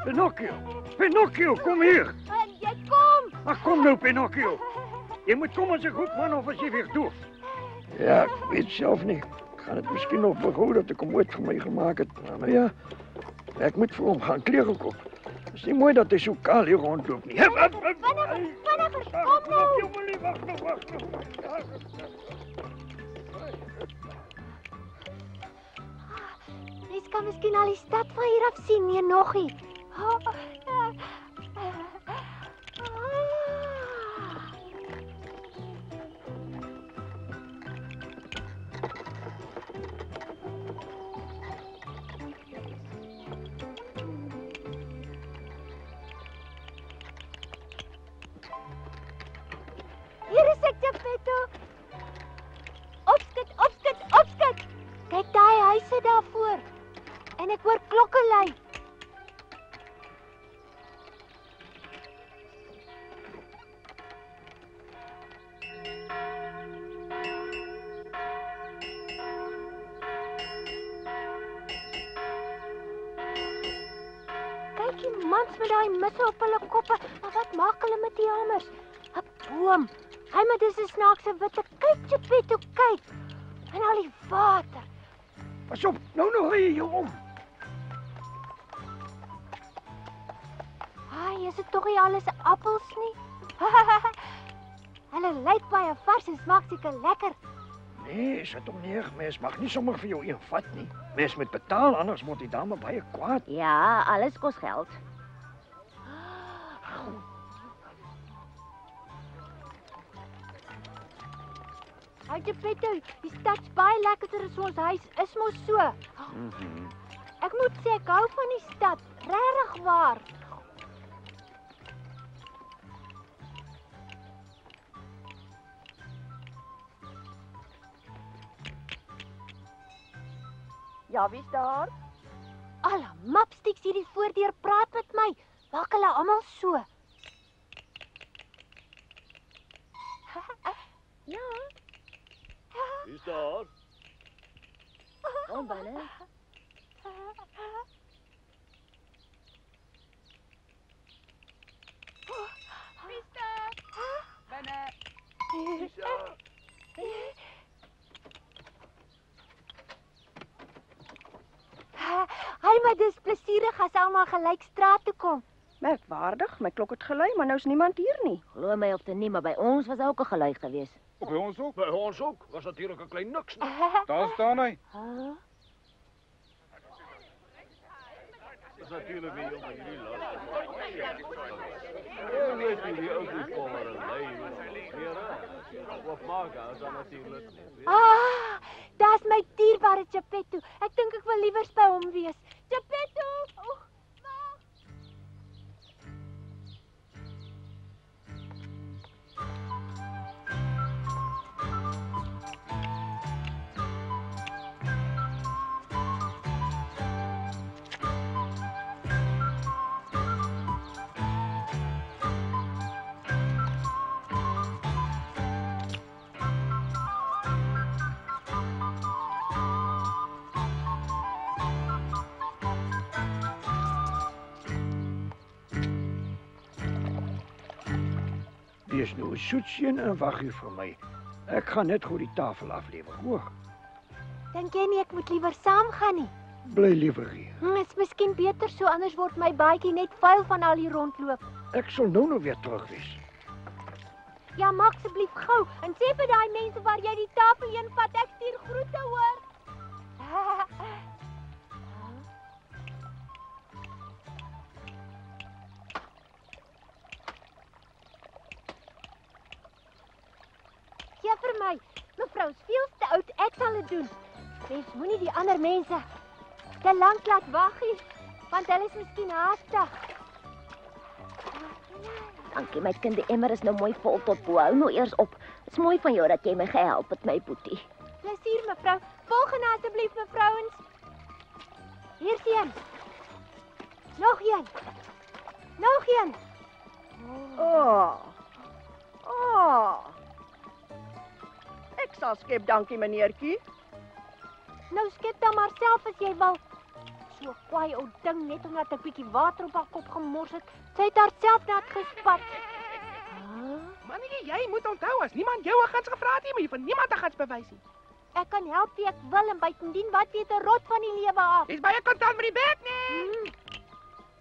Pinocchio, kom hier. Jy kom. Ag, kom nou, Pinocchio. Jy moet kom as 'n goed man of as jy weer doof. Ja, ek weet self nie. Ek gaan dit miskien nog vergou dat ek hom ooit vir my gemaak het. Maar nou ja, ek moet vir hom gaan klere koop. Het is nie mooi dat hy so kaal hier rondloop nie. Vinniger, kom nou. Wag nou. Mens kan miskien al die stad van hier af sien, nee nog nie. Hier is ek, Geppetto. Opskit. Kyk daai huise daarvoor. En ek hoor klokke lui. Kyk die mans met daai misse op hulle koppe. Maar wat maak hulle met die hamers? 'n Boom. Hy met dis 'n snaakse witte. Kyk, Geppetto, kyk. En al die water. Pas op, nou ry jy jou om. Ai, is dit tog nie alles appels nie? Hulle lyk baie vars en smaak seker lekker. Nee, is dit om nie. Mens mag nie sommer vir jou een vat nie. Mens moet betaal, anders word die dame baie kwaad. Ja, alles kos geld. Hy Geppetto, die stad's baie lekkerder as ons huis, is mos so. Ek moet sê ek hou van die stad, regtig waar. Ja, wie's daar? Alle mapsticks hierdie voordeur praat met my. Maak hulle almal so. Ja, Wie's daar? kom binne. Wie's daar? Binne. Wie's daar? Hy maar dis plesierig as almal gelyk straat toe kom. Merkwaardig, my klok het gelui, maar nou is niemand hier nie. Glo my of te nie, maar by ons was ook 'n gelui gewees. By ons ook. By ons ook. Was natuurlik 'n klein niks nie. Daar staan hy. Dis natuurlik nie om hierdie las. Ja, weet jy die ou kom maar 'n lei. Wat maak as dan natuurlik nie. Daar's my dierbare Geppetto. Ek dink ek wil liewer by hom wees. Geppetto! Oeg, wag. Wees nou 'n soetseun en wag hier vir my. Ek gaan net gou die tafel aflewer, hoor. Dink jy nie ek moet liewer saamgaan nie? Bly liewer hier. Is miskien beter so, anders word my baadjie net vuil van al die rondloop. Ek sal nou weer terug wees. Ja, maak asseblief gou en sê vir daai mense waar jy die tafel heen vat, ek stuur groete hoor. Gee vir my. Mevrou is veel te oud, ek sal dit doen. Mens moenie die ander mense te lank laat wag nie, want hulle is miskien haastig. Dankie my kind, die emmer is nou mooi vol tot bo. Hou nou eers op. Dit's mooi van jou dat jy my gehelp het, my boetie. Plesier mevrou. Volgende asseblief mevrouens. Hier sien. Nog een. Nog een. Ek sal skep, dankie meneertjie. Nou skep dan maar self as jy wil. So kwaai ou ding net omdat ek bietjie water op haar kop gemors het. Sy het haarself nat gespat. Mannetjie, jy moet onthou as niemand jou 'n guns gevra het nie, moet jy van niemand 'n guns bewys nie. Ek kan help wie ek wil en buitendien wat weet 'n rot van die lewe af. Dis baie kontant met die bek, nee.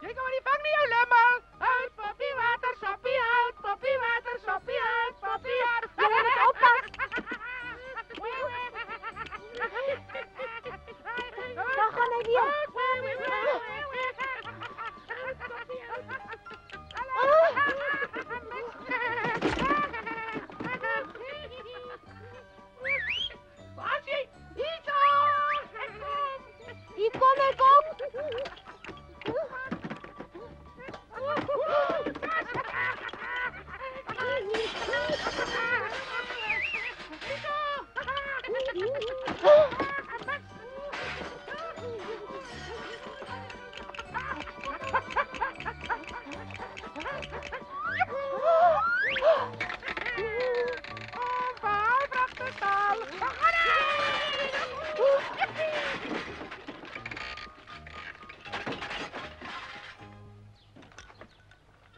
Jy kan maar nie vang nie jou lummel. Hout, papier, water, soppie, hout, papier, water, soppie, hout, papier. Jy moet oppas. Daar gaan hy weer. Waar is jy? Hier kom ek op.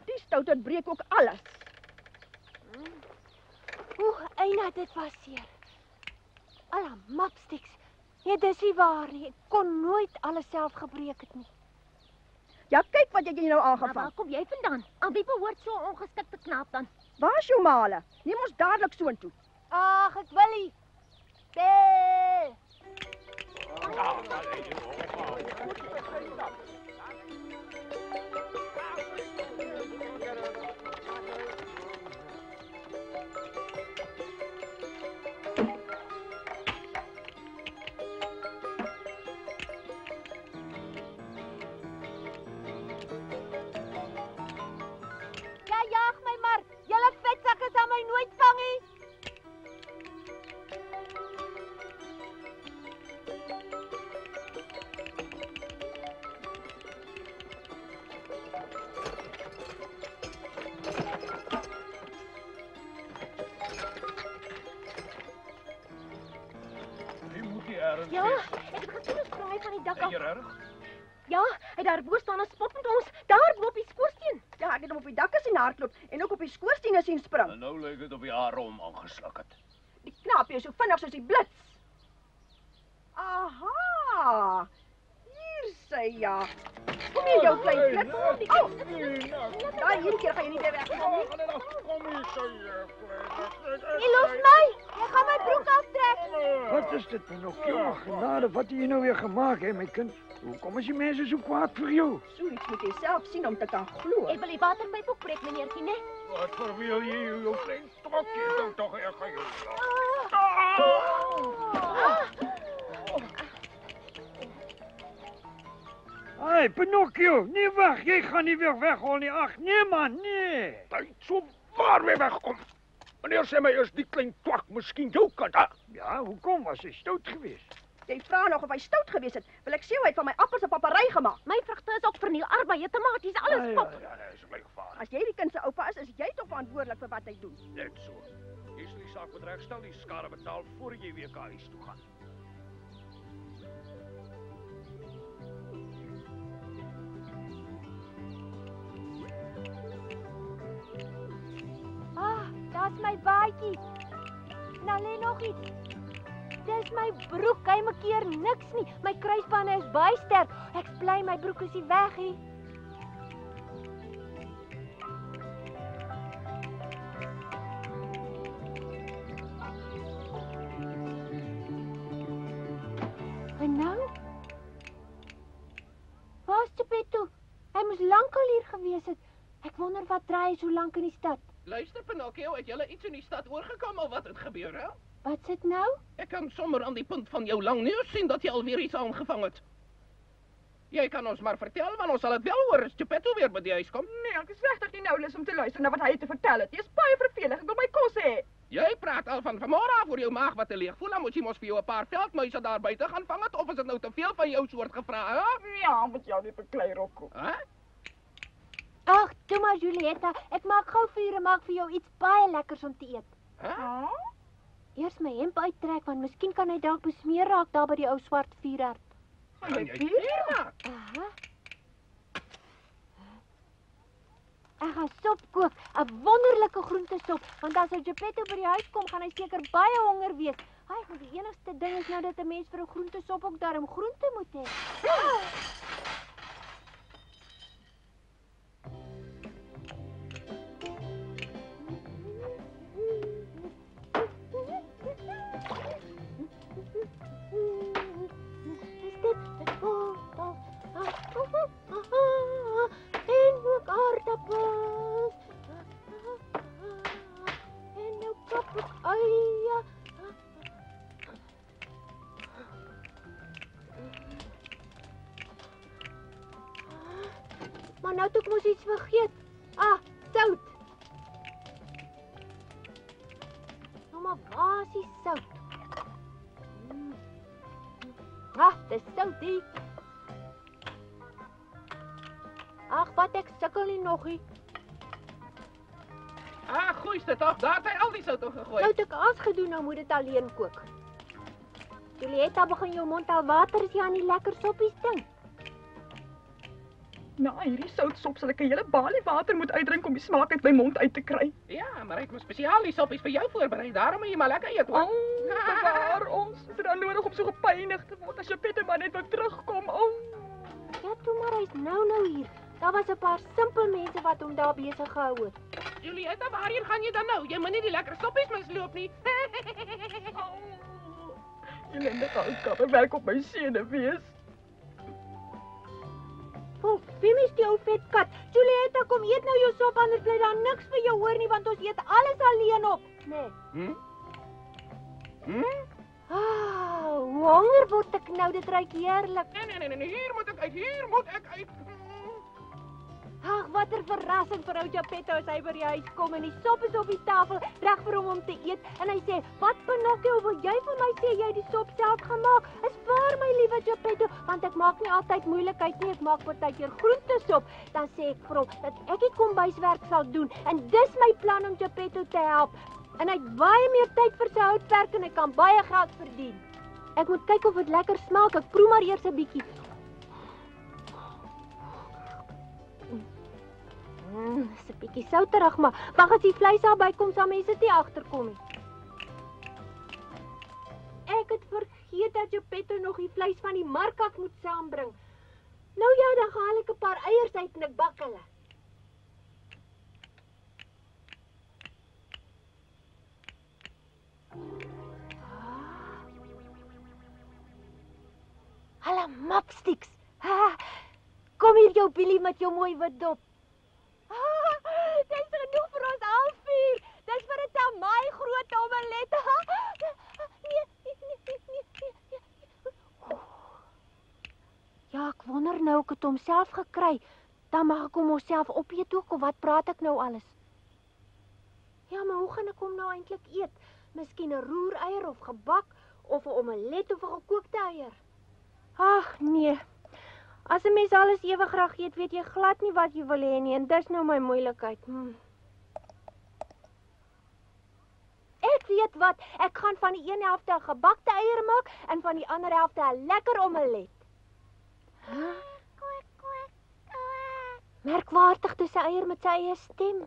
Die stouterd breek ook alles. Eina, dit was seer. Alla mapsticks. Nee, dis nie waar nie. Ek kon nooit alles self gebreek het nie. Ja, kyk wat jy nou Maar aangevang. waar kom jy vandaan? Al wie behoort so 'n ongeskikte knaap dan? Waar is jou male? Neem ons dadelik soontoe. Ag, ek wil nie. Bel. Ja, jaag my maar. Julle vetsakke sal my nooit vang nie. Jy moet nie erns Ja, ek het gesien ons braai van die dak af. reg? Ja, hy daar bo staan en spot met ons. Daar bo op die skoorsteen. Ja, ek het hom op die dak gesien hardloop en ook op die skoorsteene sien spring. En nou lyk dit op die haarom aangesluk het. Die knaapie is so vinnig soos die blits. Aha! Hier sê ja. Kom hier jou klein blits. Au! Daai hierdie keer gaan jy nie weer wegkom nie. Kom hier, sê jy. Jy los my. Jy gaan my broek aftrek. Wat is dit, Pinocchio? Genade, wat het jy nou weer gemaakt, hè, my kind? Hoekom is die mense so kwaad vir jou? So iets moet jy self sien om te kan glo. Ek wil die waterpyp ook breek, meneertjie, né? Wat verweel jy jou klein stokkie? Dan toch, ek gaan jou Hey, Pinocchio, nie weg. Jy gaan nie weer weghol nie. Ag, nee man, nee. Hy so waar weer wegkom. Meneer sê my, is die klein twak miskien jou kant? Ja, hoekom was hy stout geweest? Jy vra nog of hy stout gewees het. Wil ek sê hy het van my appels 'n papery gemaak. My vrugte is ook verniel, arbeid, tomaties, alles pop. Ja, nee, is my gevaar. As jy die kind se oupa is jy tog verantwoordelik vir wat hy doen. Net so. Jy sal die saak moet regstel, die skade betaal voor jy weer huis toe gaan. Daar's my baadjie. Nou lê nog iets. Dis my broek. Hy maak keer niks nie. My kruisbande is baie sterk. Ek bly my broek is nie weg nie. En nou? Waar's Geppetto? Hy moes lankal hier gewees het. Ek wonder wat draai hy so lank in die stad. Luister Pinocchio, het julle iets in die stad oorgekom of wat het gebeur, hè? Wat sit nou? Ek kan sommer aan die punt van jou lang neus sien dat jy alweer iets aangevang het. Jy kan ons maar vertel, want ons sal dit wel hoor as Geppetto weer by die huis kom. Nee, ek is regtig nie nou lus om te luister na wat hy te vertel het. Dit is baie vervelig. Ek wil my kos hê. Jy praat al van vanmôre af oor jou maag wat te leeg voel. Dan moet jy mos vir jou 'n paar veldmuise daar buite gaan vang het, of is dit nou te veel van jou soort gevra, hè? Ja, met jou net 'n klei rokko. Hè? Ag, toe maar Julietta, ek maak gou vir u maak vir jou iets baie lekkers om te eet. Hè? Eers my hemp uittrek want miskien kan hy dalk besmeer raak daar by die ou swart vuurherd. Gaan jy vier maak? Aha. Ek gaan sop kook, 'n wonderlike groentesop, want as ou Geppetto by die huis kom, gaan hy seker baie honger wees. Ai, maar die enigste ding is nou dat 'n mens vir 'n groentesop ook darm groente moet hê. Is dit en ook aardappels. En nou kap ek eie. Maar nou het ek mos iets vergeet. Sout. Nou maar waar is die sout? Dis soutie. Ag, wat ek sukkel nie nog nie. Goeie dit af, daar het hy al die sout Nou gegooi. het ek as gedoen, nou moet dit alleen kook. Julietta, begin jou mond al water as jy aan die lekker soppies dink. Na hierdie soutsop sal ek 'n hele balie water moet uitdrink om die smaak uit my mond uit te kry. Ja, maar hy het mos spesiaal die soppies vir jou voorberei. Daarom moet jy maar lekker eet, hoor. Bewaar ons. Is dit dan nodig om so gepynig te word as Geppetto maar net wil terugkom? Ja, toe maar, hy's nou hier. Daar was 'n paar simpel mense wat hom daar besig gehou het. Julietta, waarheen gaan jy dan nou? Jy moet nie die lekker soppies misloop nie. Ellendige ou kapper werk op my sene wees. Wie mis die ou vet kat? Julietta, kom eet nou jou sop, anders bly daar niks vir jou hoor nie, want ons eet alles alleen op. Nee. Hoe honger word ek nou, dit ruik heerlik. Nee, hier moet ek uit. Ag, watter verrassing vir ou Geppetto as hy by die huis kom en die sop is op die tafel, reg vir hom om te eet. En hy sê, "Wat Pinocchio, wil jy vir my sê jy het die sop self gemaak?" Is waar, my liewe Geppetto, want ek maak nie altyd moeilikheid nie, ek maak partykeer groentesop. Dan sê ek vir hom dat ek die kombuiswerk sal doen en dis my plan om Geppetto te help. En hy het baie meer tyd vir sy houtwerk en hy kan baie geld verdien. Ek moet kyk of dit lekker smaak, ek proe maar eers 'n bietjie. Dis 'n bietjie souterig, maar wag as die vleis daar bykom, sal mense dit nie agterkom nie. Ek het vergeet dat Geppetto nog die vleis van die mark af moet saambring. Nou ja, dan haal ek 'n paar eiers uit en ek bak hulle. Hallo mopsticks. Kom hier jou Billy met jou mooi wit dop. Dis genoeg vir ons al vier. Dis vir 'n tamaai groot omelet. Ja, ek wonder nou ek het hom self gekry. Dan mag ek hom myself opeet ook of wat praat ek nou alles? Ja, maar hoe gaan ek hom nou eintlik eet? Miskien 'n roereier of gebak of 'n omelet of 'n gekookte eier? Ag nee. As 'n mens alles ewig graag eet, weet jy glad nie wat jy wil hê nie en dis nou my moeilikheid. Ek weet wat, ek gaan van die een helfte 'n gebakte eier maak en van die ander helfte 'n lekker omelet. Merkwaardig, dis 'n eier met sy eie stem.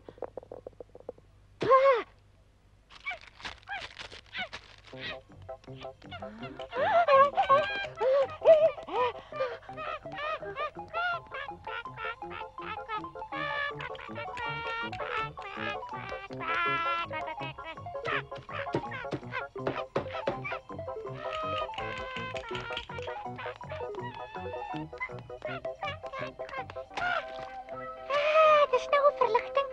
Dis nou 'n verligting.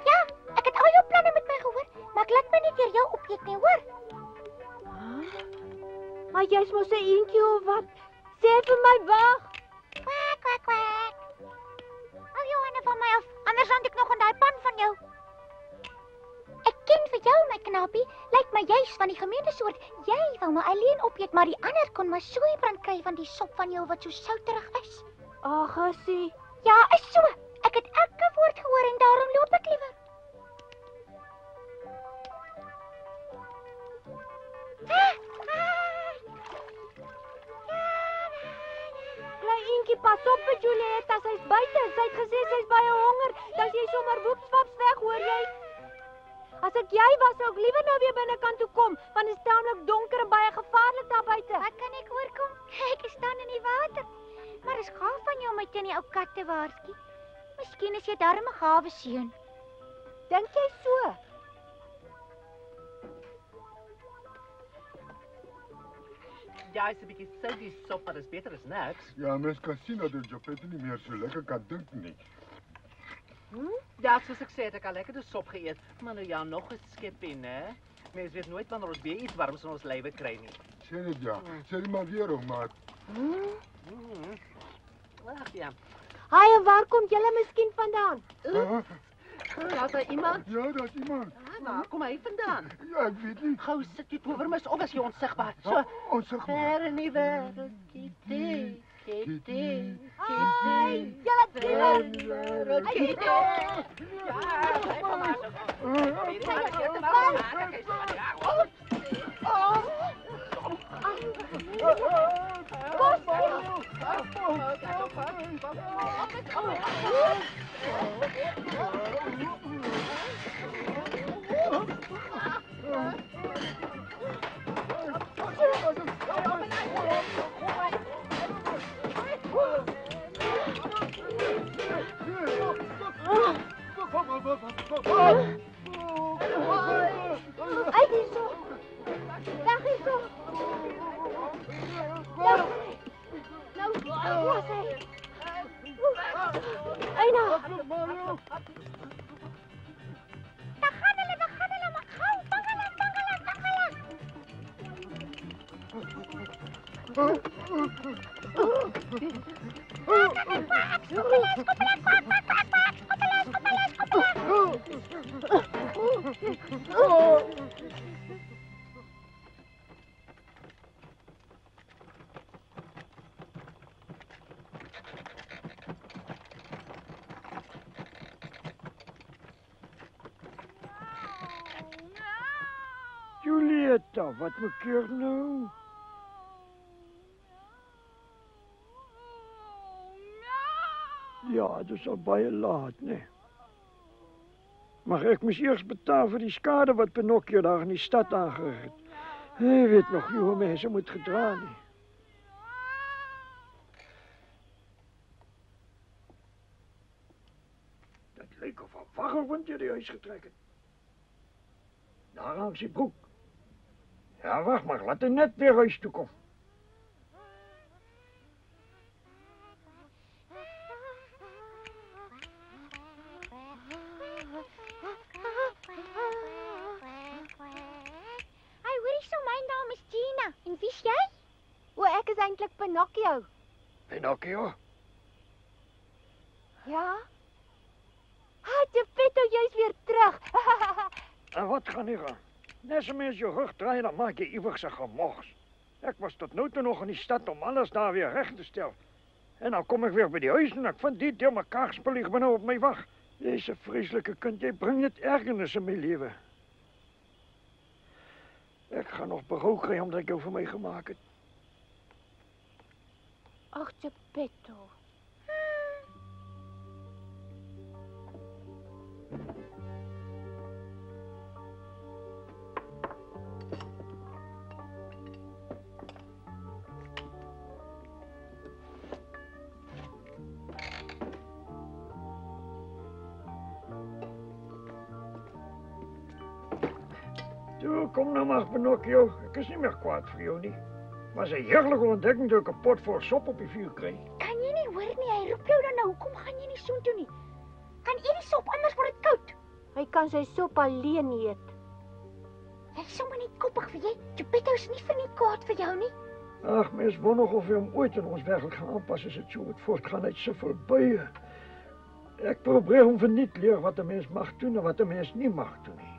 Ja, ek het al jou planne met my gehoor, maar ek laat my nie deur jou opeet nie, hoor. Maar jy's mos 'n eentjie of wat? Sê vir my wag. Kwak, kwak, kwak. Hou jou hande van my af, anders rand ek nog in daai pan van jou. Ek ken vir jou, my knapie. Lyk my jy's van die gemeente soort. Jy wou my alleen opeet, maar die ander kon my soeibrand kry van die sop van jou wat so souterig is. Ag, Gussie. Ja, is so. Ek het elke woord gehoor en daarom loop ek liewer. pas op vir Julietta, sy's buite. Sy het gesê sy's baie honger. Dan jy sommer woepswaps weg, hoor jy? As ek jy was, sou ek liewer nou weer binnekant toe kom, want dit is taamlik donker en baie gevaarlik daar buite. Wat kan ek oorkom? Ek staan in die water. Maar is gaaf van jou om my teen die ou kat te waarsku. Miskien is jy darm 'n gawe seun. Dink jy so? Ja, is 'n bietjie soutjie sop, maar dis beter as niks. Ja, mens kan sien dat die Jopette nie meer so lekker kan dink nie. Ja, soos ek sê, het ek al lekker sop geëet, maar nou ja, nog 'n skepie, né? Mens weet nooit wanneer ons weer iets warms in ons lywe kry nie. Sê net ja, sê die maar weer om, maat. Ag ja. Haai, en waar kom julle miskien vandaan? Daar's daar iemand? Ja, daar's iemand. Waar kom hy vandaan? Ja, ek weet nie. Gou sit die towermis op as jy onsigbaar. So, Onsigbaar. ver in die wêreld, kitty, kitty, Haai, kitty. julle Ver kinders. in die wêreld, kitty. Ja, bly maar maar. Weet jy wat jy te maak? Uit hierso. Weg hierso. Nou, waar is hy? Eina. Daar gaan hulle, maar gou, vang hulle. Julietta, wat maak jy nou? Ja, dit is al baie laat, né? Maar ek moes eers betaal vir die skade wat Pinocchio daar in die stad aangerig het. Hy weet nog nie hoe mense moet gedra nie. Dit lyk of 'n waggelwind deur die huis getrek het. Daar hangs die broek. Ja, wag maar, laat hy net weer huis toe kom. Hey, hoorie so, my naam is Gina. En wie's jy? O, ek is eintlik Pinocchio. Pinocchio? Ja? Geppetto, jy's weer terug. En wat gaan hier aan? Net 'n mens jou rug draai, dan maak jy iewers 'n gemors. Ek was tot nou toe nog in die stad om alles daar weer reg te stel. En dan kom ek weer by die huis en ek vind die deur mekaar spelig binne op my wag. Jy's 'n vreeslike kind, jy bring net ergernis in my lewe. Ek gaan nog berou kry omdat ek jou vir my gemaak het. Ag, Geppetto. Toe, kom nou maar, Pinocchio. Ek is nie meer kwaad vir jou nie. Was 'n heerlike ontdekking dat ek 'n pot vol sop op die vuur kry. Kan jy nie hoor nie, hy roep jou dan nou. Hoekom gaan jy nie soontoe nie? Gaan eet die sop, anders word dit koud. Hy kan sy sop alleen eet. Jy's sommer net koppig vir jy. Geppetto is nie vir nie kwaad vir jou nie. Ag, mens wonder of hy hom ooit in ons wêreld gaan aanpas as dit so moet voortgaan uit so veel buie. Ek probeer hom verniet leer wat 'n mens mag doen en wat 'n mens nie mag doen nie.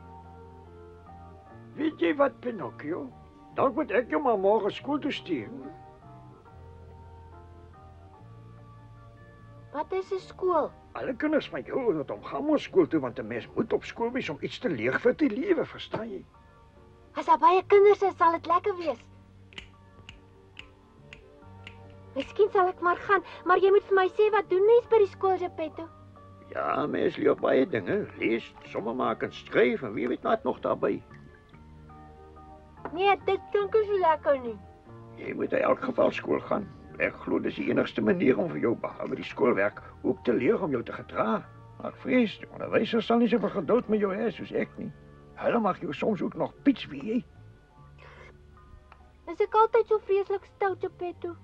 Weet jy wat, Pinocchio? Dalk moet ek jou maar môre skool toe stuur. Wat is 'n skool? Alle kinders van jou moet omgaan met skool toe, want 'n mens moet op skool wees om iets te leer vir die lewe, verstaan jy? As daar baie kinders is, sal dit lekker wees. Miskien sal ek maar gaan, maar jy moet vir my sê wat doen mens by die skool, Geppetto? Ja, mens leer baie dinge. Lees, somme maak en skryf en wie weet wat nog daarbij. Nee, dit klink nie so lekker nie. Jy moet in elk geval skool gaan. Ek glo dis die enigste manier om vir jou behalwe die skoolwerk ook te leer om jou te gedra. Maar ek vrees, die onderwyser sal nie soveel geduld met jou hê soos ek nie. Hulle mag jou soms ook nog piets wie jy. Is ek altyd so vreeslik stout, Geppetto?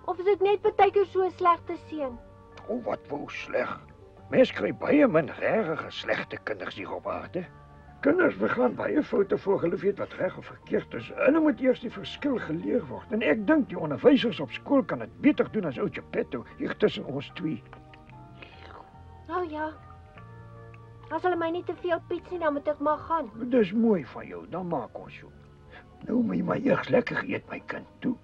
Of is ek net partykeer so 'n slegte seun? O, wat wou sleg. Mens kry baie min regtig slegte kinders hier op aarde. Kinders begaan baie foute voor hulle weet wat reg of verkeerd is. Hulle moet eers die verskil geleer word. En ek dink die onderwysers op skool kan dit beter doen as ou Geppetto hier tussen ons twee. Oh ja. As hulle my nie te veel piets nie, dan moet ek maar gaan. Dis mooi van jou, dan maak ons so. Nou moet jy maar eers lekker eet, my kind, toe.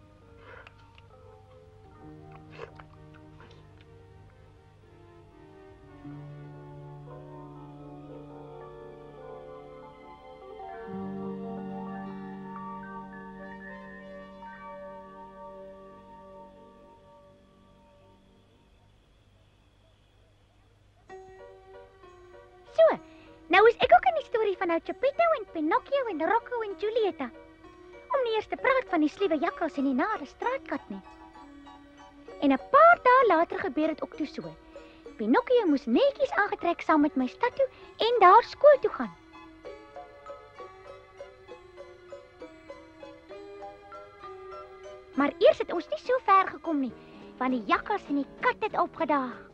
Nou is ek ook in die storie van ou Geppetto en Pinocchio en Rocco en Julieta. Om nie eers te praat van die sliewe jakkals en die nare straatkat nie. En 'n paar dae later gebeur dit ook toe so. Pinocchio moes netjies aangetrek saam met my stad toe en daar skool toe gaan. Maar eers het ons nie so ver gekom nie, want die jakkals en die kat het opgedaag.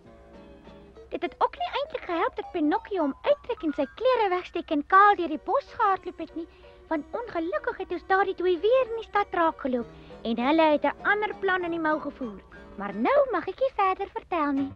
Dit het ook nie eintlik gehelp dat Pinocchio hom uittrek en sy klere wegsteek en kaal deur die bos gehardloop het nie, want ongelukkig het ons daardie twee weer in die stad raakgeloop en hulle het 'n ander plan in die mou gevoer. Maar nou mag ek nie verder vertel nie.